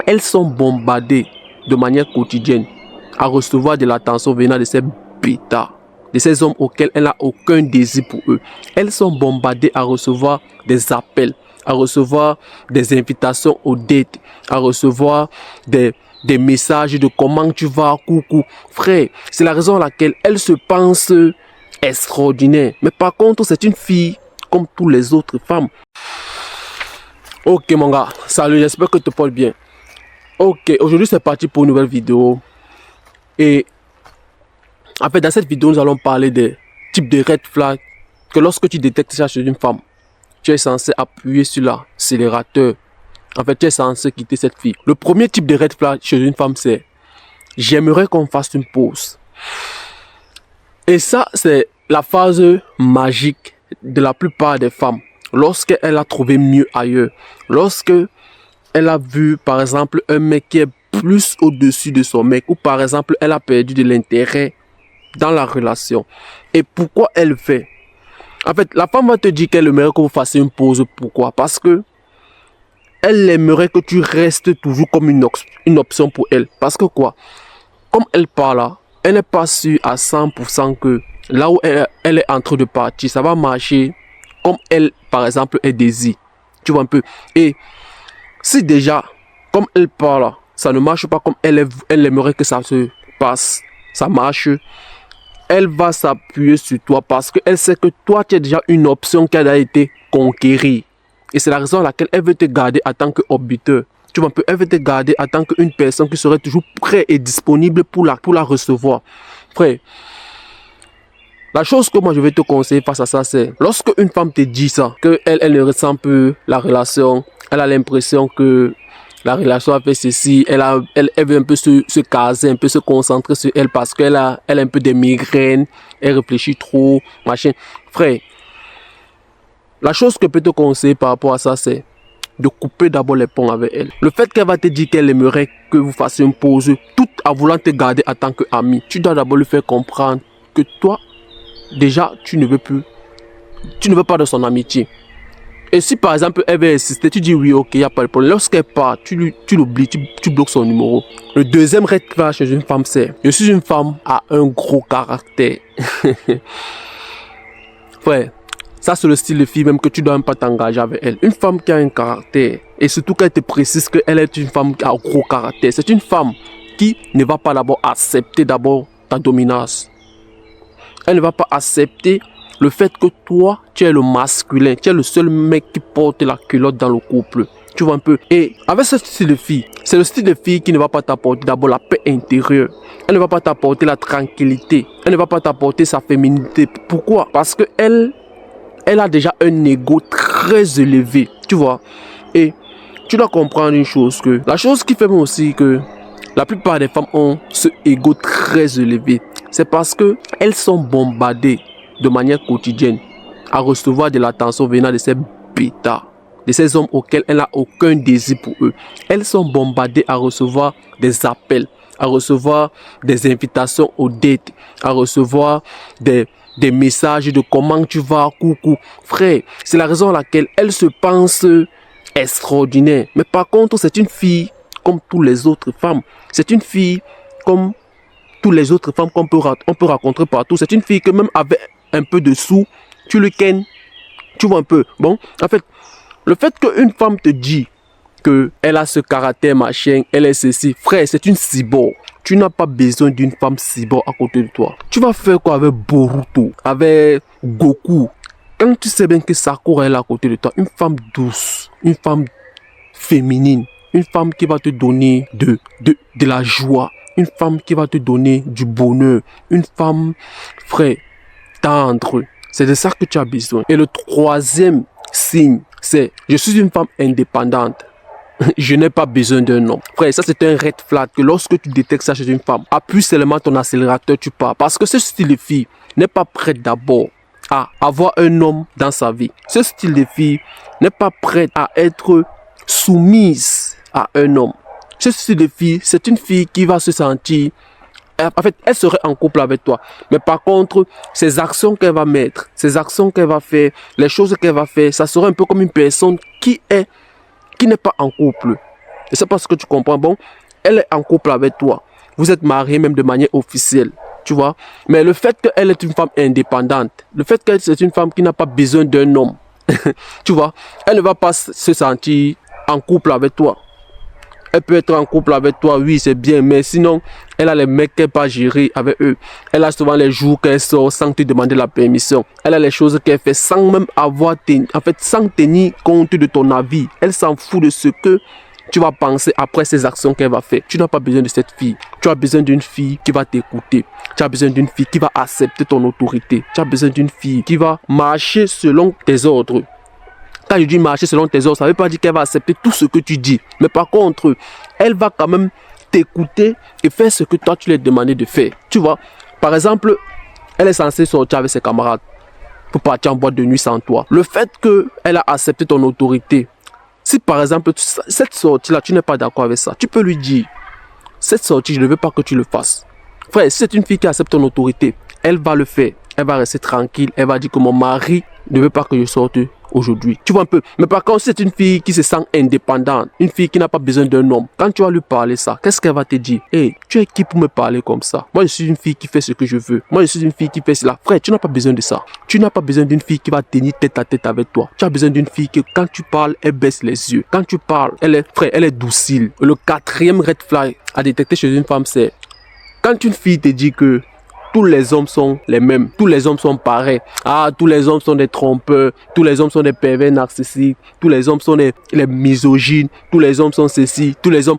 elles sont bombardées de manière quotidienne à recevoir de l'attention venant de ces bêtas, de ces hommes auxquels elle n'a aucun désir pour eux. Elles sont bombardées à recevoir des appels, à recevoir des invitations aux dates, à recevoir des messages de comment tu vas, coucou. Frère, c'est la raison pour laquelle elle se pense extraordinaire. Mais par contre, c'est une fille comme toutes les autres femmes. Ok mon gars, salut, j'espère que tu te portes bien. Ok, aujourd'hui c'est parti pour une nouvelle vidéo. Et en fait, dans cette vidéo, nous allons parler des types de red flags que lorsque tu détectes ça chez une femme, tu es censé appuyer sur l'accélérateur. En fait, tu es censé quitter cette fille. Le premier type de red flag chez une femme, c'est j'aimerais qu'on fasse une pause. Et ça, c'est la phase magique de la plupart des femmes. Lorsqu'elle a trouvé mieux ailleurs. Lorsque elle a vu, par exemple, un mec qui est plus au-dessus de son mec. Ou par exemple, elle a perdu de l'intérêt dans la relation. Et pourquoi elle fait? En fait, la femme va te dire qu'elle aimerait que vous fassiez une pause. Pourquoi? Parce que elle aimerait que tu restes toujours comme une option pour elle. Parce que quoi? Comme elle parle là, elle n'est pas sûre à 100% que là où elle est en train de partir, ça va marcher comme elle, par exemple, elle désire. Tu vois un peu? Et si déjà, comme elle parle là, ça ne marche pas comme elle aimerait que ça se passe, ça marche, elle va s'appuyer sur toi parce qu'elle sait que toi, tu es déjà une option qui a été conquérie. Et c'est la raison pour laquelle elle veut te garder en tant qu'orbiteur. Tu vois un peu, elle veut te garder en tant qu'une personne qui serait toujours prête et disponible pour la recevoir. Frère, la chose que moi je vais te conseiller face à ça, c'est lorsque une femme te dit ça, qu'elle ne ressent plus la relation, elle a l'impression que la relation a fait ceci, elle veut un peu se caser, un peu se concentrer sur elle parce qu'elle a un peu des migraines, elle réfléchit trop, machin. Frère, la chose que je peux te conseiller par rapport à ça, c'est de couper d'abord les ponts avec elle. Le fait qu'elle va te dire qu'elle aimerait que vous fassiez une pause, tout en voulant te garder en tant qu'ami, tu dois d'abord lui faire comprendre que toi, déjà, tu ne veux pas de son amitié. Et si par exemple, elle veut insister, tu dis oui, ok, il n'y a pas de problème. Lorsqu'elle part, tu l'oublies, tu bloques son numéro. Le deuxième red flag chez une femme, c'est je suis une femme à un gros caractère. Ouais. Ça, c'est le style de fille même que tu ne dois même pas t'engager avec elle. Une femme qui a un caractère, et surtout qu'elle te précise qu'elle est une femme qui a un gros caractère, c'est une femme qui ne va pas d'abord accepter ta dominance. Elle ne va pas accepter le fait que toi, tu es le masculin, tu es le seul mec qui porte la culotte dans le couple. Tu vois un peu. Et avec ce style de fille, c'est le style de fille qui ne va pas t'apporter d'abord la paix intérieure. Elle ne va pas t'apporter la tranquillité. Elle ne va pas t'apporter sa féminité. Pourquoi? Parce que elle a déjà un ego très élevé, tu vois. Et tu dois comprendre une chose, que la chose qui fait aussi que la plupart des femmes ont ce ego très élevé, c'est parce que elles sont bombardées de manière quotidienne à recevoir de l'attention venant de ces bêtas, de ces hommes auxquels elle n'a aucun désir pour eux. Elles sont bombardées à recevoir des appels, à recevoir des invitations aux dates, à recevoir des messages de comment tu vas, coucou. Frère, c'est la raison pour laquelle elle se pense extraordinaire. Mais par contre, c'est une fille comme toutes les autres femmes. C'est une fille comme toutes les autres femmes qu'on peut rencontrer partout. C'est une fille que même avec un peu de sous, tu le kennes. Tu vois un peu. Bon, en fait, le fait qu'une femme te dit qu'elle a ce caractère machin, elle est ceci, frère, c'est une cyborg. Tu n'as pas besoin d'une femme cyborg à côté de toi. Tu vas faire quoi avec Boruto, avec Goku? Quand tu sais bien que Sakura est là à côté de toi, une femme douce, une femme féminine, une femme qui va te donner de la joie, une femme qui va te donner du bonheur, une femme, frère, tendre. C'est de ça que tu as besoin. Et le troisième signe, c'est je suis une femme indépendante. Je n'ai pas besoin d'un homme. Frère, ça c'est un red flag que lorsque tu détectes ça chez une femme, appuie seulement ton accélérateur, tu pars. Parce que ce style de fille n'est pas prête d'abord à avoir un homme dans sa vie. Ce style de fille n'est pas prête à être soumise à un homme. Ce style de fille, c'est une fille qui va se sentir... En fait, elle serait en couple avec toi. Mais par contre, ces actions qu'elle va mettre, ces actions qu'elle va faire, les choses qu'elle va faire, ça serait un peu comme une personne qui n'est pas en couple. Et c'est parce que tu comprends. Bon, elle est en couple avec toi. Vous êtes mariés même de manière officielle. Tu vois. Mais le fait qu'elle est une femme indépendante, le fait qu'elle c'est une femme qui n'a pas besoin d'un homme, tu vois, elle ne va pas se sentir en couple avec toi. Elle peut être en couple avec toi, oui, c'est bien, mais sinon, elle a les mecs qu'elle peut gérer avec eux. Elle a souvent les jours qu'elle sort sans te demander la permission. Elle a les choses qu'elle fait sans même avoir, sans tenir compte de ton avis. Elle s'en fout de ce que tu vas penser après ces actions qu'elle va faire. Tu n'as pas besoin de cette fille. Tu as besoin d'une fille qui va t'écouter. Tu as besoin d'une fille qui va accepter ton autorité. Tu as besoin d'une fille qui va marcher selon tes ordres. Quand je dis marcher selon tes ordres, ça ne veut pas dire qu'elle va accepter tout ce que tu dis. Mais par contre, elle va quand même t'écouter et faire ce que toi tu lui as demandé de faire. Tu vois, par exemple, elle est censée sortir avec ses camarades pour partir en boîte de nuit sans toi. Le fait qu'elle a accepté ton autorité, si par exemple, cette sortie-là, tu n'es pas d'accord avec ça, tu peux lui dire, cette sortie, je ne veux pas que tu le fasses. Frère, si c'est une fille qui accepte ton autorité, elle va le faire. Elle va rester tranquille. Elle va dire que mon mari ne veut pas que je sorte aujourd'hui. Tu vois un peu. Mais par contre, si c'est une fille qui se sent indépendante, une fille qui n'a pas besoin d'un homme, quand tu vas lui parler ça, qu'est-ce qu'elle va te dire? Hey, tu es qui pour me parler comme ça? Moi, je suis une fille qui fait ce que je veux. Moi, je suis une fille qui fait cela. Frère, tu n'as pas besoin de ça. Tu n'as pas besoin d'une fille qui va tenir tête à tête avec toi. Tu as besoin d'une fille qui, quand tu parles, elle baisse les yeux. Quand tu parles, elle est docile. Le quatrième red flag à détecter chez une femme, c'est quand une fille te dit que tous les hommes sont les mêmes, tous les hommes sont pareils. Ah, tous les hommes sont des trompeurs, tous les hommes sont des pervers narcissiques, tous les hommes sont les misogynes, tous les hommes sont ceci, tous les hommes...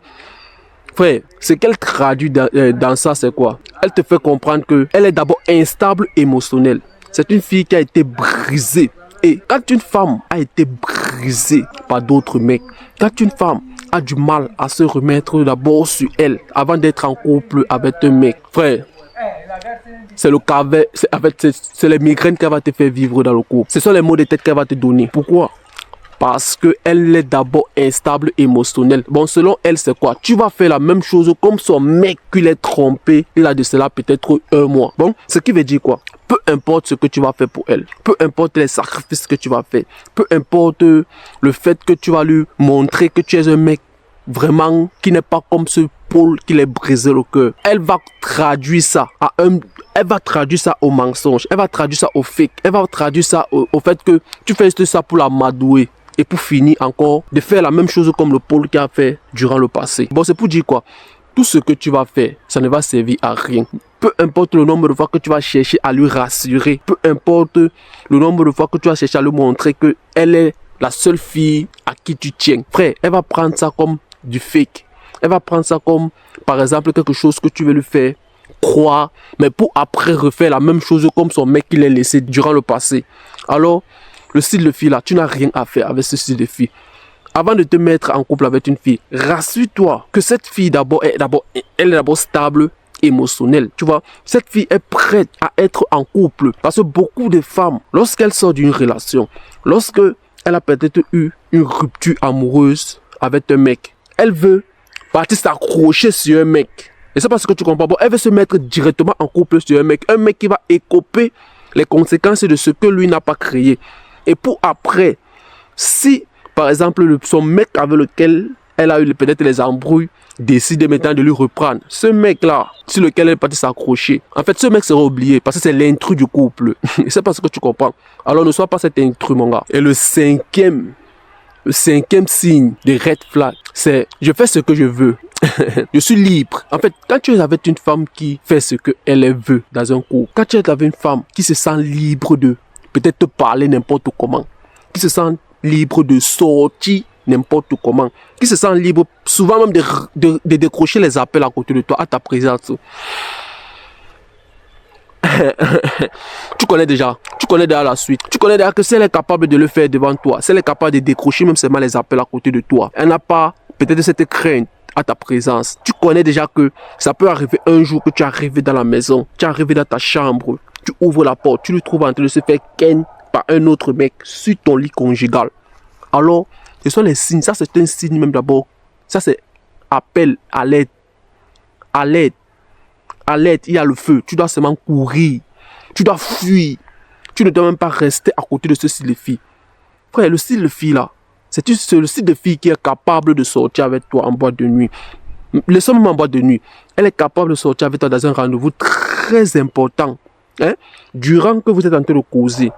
Frère, ce qu'elle traduit dans ça, c'est quoi? Elle te fait comprendre qu'elle est d'abord instable émotionnelle. C'est une fille qui a été brisée. Et quand une femme a été brisée par d'autres mecs, quand une femme a du mal à se remettre d'abord sur elle avant d'être en couple avec un mec, frère, c'est le caverne, c'est les migraines qu'elle va te faire vivre dans le couple. Ce sont les maux de tête qu'elle va te donner. Pourquoi? Parce qu'elle est d'abord instable émotionnelle. Bon, selon elle, c'est quoi? Tu vas faire la même chose comme son mec qui l'a trompé. Il a de cela peut-être un mois. Bon, ce qui veut dire quoi? Peu importe ce que tu vas faire pour elle. Peu importe les sacrifices que tu vas faire. Peu importe le fait que tu vas lui montrer que tu es un mec vraiment qui n'est pas comme ce Paul qui l'a brisé le cœur. Elle va traduire ça elle va traduire ça au mensonge. Elle va traduire ça au fake. Elle va traduire ça au fait que tu fais ça pour la madouer. Et pour finir encore, de faire la même chose comme le Paul qui a fait durant le passé. Bon, c'est pour dire quoi? Tout ce que tu vas faire, ça ne va servir à rien. Peu importe le nombre de fois que tu vas chercher à lui rassurer. Peu importe le nombre de fois que tu vas chercher à lui montrer qu'elle est la seule fille à qui tu tiens. Frère, elle va prendre ça comme du fake. Elle va prendre ça comme, par exemple, quelque chose que tu veux lui faire croire, mais pour après refaire la même chose comme son mec qui l'a laissé durant le passé. Alors, le style de fille là, tu n'as rien à faire avec ce style de fille. Avant de te mettre en couple avec une fille, rassure-toi que cette fille elle est d'abord stable émotionnelle. Tu vois, cette fille est prête à être en couple. Parce que beaucoup de femmes, lorsqu'elles sortent d'une relation, lorsque elle a peut-être eu une rupture amoureuse avec un mec, elle veut partir s'accrocher sur un mec. Et c'est parce que tu comprends. Bon, elle veut se mettre directement en couple sur un mec qui va écoper les conséquences de ce que lui n'a pas créé. Et pour après, si par exemple son mec avec lequel elle a eu peut-être les embrouilles décide maintenant de lui reprendre, ce mec là sur lequel elle est partie s'accrocher, en fait ce mec sera oublié parce que c'est l'intrus du couple. Et c'est parce que tu comprends. Alors ne sois pas cet intrus, mon gars. Et le cinquième signe de red flag, c'est je fais ce que je veux. Je suis libre. En fait, quand tu es avec une femme qui fait ce qu'elle veut dans un couple, quand tu es avec une femme qui se sent libre de peut-être te parler n'importe comment, qui se sent libre de sortir n'importe comment, qui se sent libre souvent même de décrocher les appels à côté de toi, à ta présence. Tu connais déjà la suite. Tu connais déjà que si elle est capable de le faire devant toi, si elle est capable de décrocher même seulement les appels à côté de toi, elle n'a pas peut-être cette crainte à ta présence. Tu connais déjà que ça peut arriver un jour que tu arrives dans la maison, tu arrives dans ta chambre, tu ouvres la porte, tu le trouves en train de se faire ken par un autre mec sur ton lit conjugal. Alors, ce sont les signes. Ça, c'est un signe même d'abord. Ça, c'est appel à l'aide. À l'aide. À l'aide, il y a le feu. Tu dois seulement courir. Tu dois fuir. Tu ne dois même pas rester à côté de ce style de fille. Frère, le style de fille là, C'est le style de fille qui est capable de sortir avec toi en boîte de nuit. Laissons même en boîte de nuit. Elle est capable de sortir avec toi dans un rendez-vous très important. Hein? Durant que vous êtes en train de causer.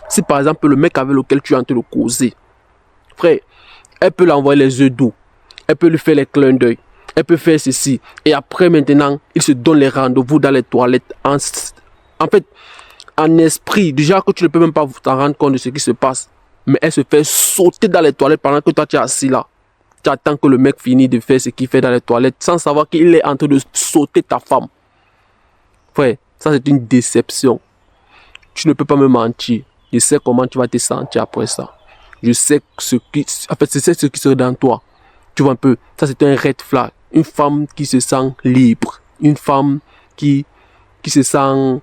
Si par exemple le mec avec lequel tu es en train de causer, frère, elle peut l'envoyer les yeux doux. Elle peut lui faire les clins d'œil. Elle peut faire ceci. Et après maintenant, il se donne les rendez-vous dans les toilettes. En fait, en esprit. Déjà que tu ne peux même pas t'en rendre compte de ce qui se passe. Mais elle se fait sauter dans les toilettes pendant que toi tu es assis là. Tu attends que le mec finisse de faire ce qu'il fait dans les toilettes sans savoir qu'il est en train de sauter ta femme. Frère, ça c'est une déception. Tu ne peux pas me mentir. Je sais comment tu vas te sentir après ça. Je sais ce qui serait dans toi. Tu vois un peu, ça c'est un red flag. Une femme qui se sent libre. Une femme qui se sent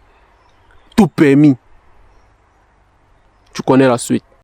tout permis. Tu connais la suite.